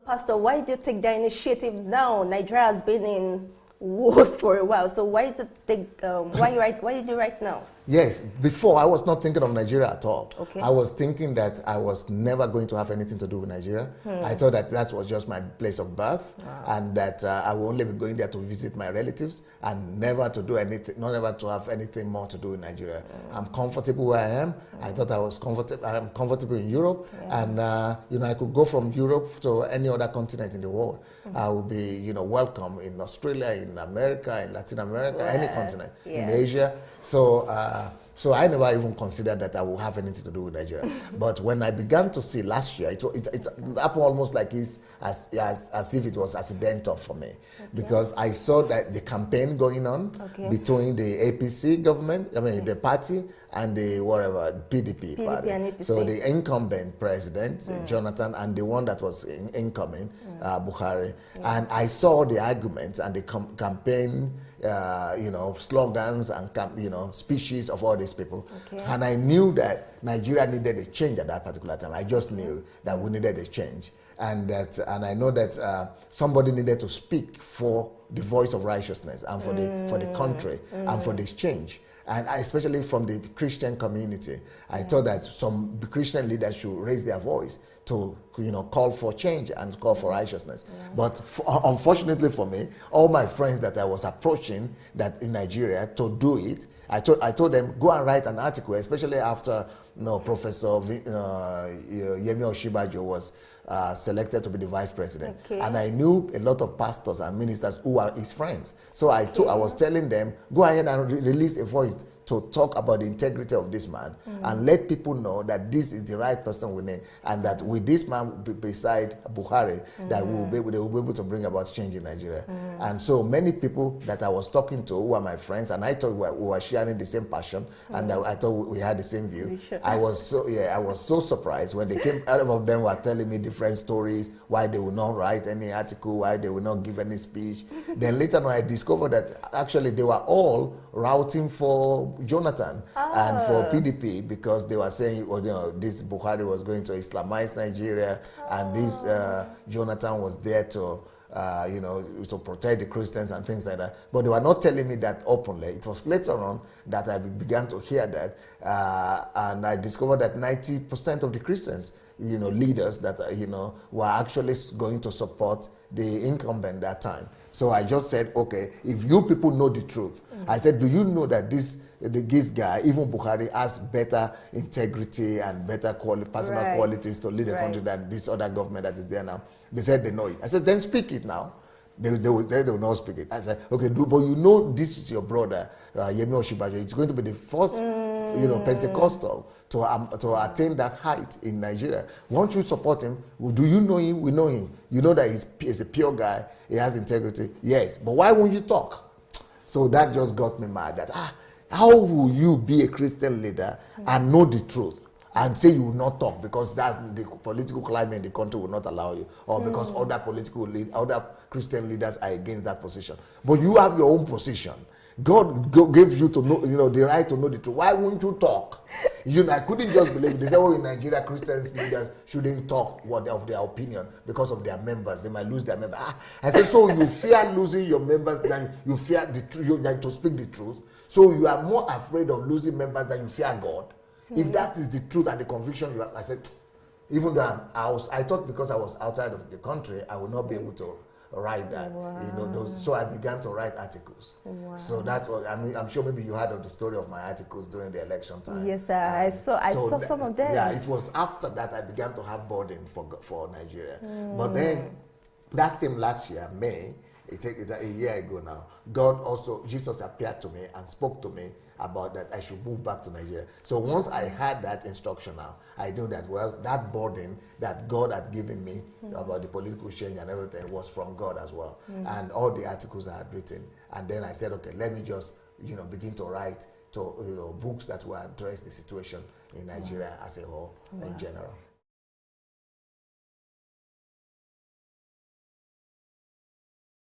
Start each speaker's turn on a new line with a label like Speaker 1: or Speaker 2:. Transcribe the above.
Speaker 1: Pastor, why did you take that initiative now? Nigeria has been in wars for a while, so why did you take? Why did you write now?
Speaker 2: Yes, before I was not thinking of Nigeria at all.
Speaker 1: Okay.
Speaker 2: I was thinking that I was never going to have anything to do with Nigeria. I thought that that was just my place of birth, and that I would only be going there to visit my relatives and never to do anything, not ever to have anything more to do with Nigeria. I'm comfortable where I am. I thought I was comfortable. I'm comfortable in Europe, and you know, I could go from Europe to any other continent in the world. I would be, you know, welcome in Australia, in America, in Latin America, any continent, in Asia. So I never even considered that I would have anything to do with Nigeria. But when I began to see last year, it happened almost like as if it was accidental for me, because I saw that the campaign going on between the APC government, I mean the party, and the whatever PDP party.
Speaker 1: And
Speaker 2: So the incumbent president Jonathan and the one that was incoming Buhari, and I saw the arguments and the campaign, you know, slogans and you know, speeches of all these people, and I knew that Nigeria needed a change at that particular time. I just knew that we needed a change, and I know that somebody needed to speak for the voice of righteousness and for the country and for this change. And especially from the Christian community, I thought that some Christian leaders should raise their voice to, you know, call for change and call for righteousness. But unfortunately for me, all my friends that I was approaching that in Nigeria to do it, I told them, go and write an article, especially after, you know, Professor Yemi Osinbajo was selected to be the vice president. And I knew a lot of pastors and ministers who were his friends. So I was telling them, go ahead and release a voice to talk about the integrity of this man and let people know that this is the right person we need, and that with this man beside Buhari, that they will be able to bring about change in Nigeria. And so many people that I was talking to who were my friends, and I thought we were sharing the same passion, and I thought we had the same view. I was so surprised when they came. Out of them were telling me different stories, why they would not write any article, why they would not give any speech. Then later on, I discovered that actually they were all routing for Jonathan and for PDP, because they were saying, well, you know, this Buhari was going to Islamize Nigeria, and this Jonathan was there to, you know, to protect the Christians and things like that. But they were not telling me that openly. It was later on that I began to hear that, and I discovered that 90% of the Christians, you know, leaders that, you know, were actually going to support the incumbent that time. So I just said, okay, if you people know the truth, I said, do you know that this guy, even Buhari, has better integrity and better personal qualities to lead the country than this other government that is there now? They said they know it. I said, then speak it now. They will say they will not speak it. I said, okay, but you know this is your brother, Yemi Osinbajo. It's going to be the first, you know, Pentecostal to attain that height in Nigeria. Won't you support him? Do you know him? We know him. You know that he's a pure guy. He has integrity. Yes, but why won't you talk? So that just got me mad. That how will you be a Christian leader and know the truth and say you will not talk because that's the political climate in the country will not allow you, or because other Christian leaders are against that position? But you have your own position. God gave you to know, you know, the right to know the truth. Why won't you talk? You know, I couldn't just believe it. They say, oh, in Nigeria, Christian leaders shouldn't talk of their opinion because of their members. They might lose their members. I said, so you fear losing your members than you fear to speak the truth. So you are more afraid of losing members than you fear God. If that is the truth and the conviction you have, I said, even though I thought because I was outside of the country, I would not be able to write that. You know, so I began to write articles. So that's what I mean. I'm sure maybe you heard of the story of my articles during the election time.
Speaker 1: Yes, I saw some of them.
Speaker 2: Yeah, it was after that I began to have burden for Nigeria. But then that same last year, May, a year ago now, Jesus appeared to me and spoke to me about that I should move back to Nigeria. So once I had that instruction now, I knew that, well, that burden that God had given me about the political change and everything was from God as well. And all the articles I had written. And then I said, okay, let me just, you know, begin to write books that will address the situation in Nigeria as a whole in general.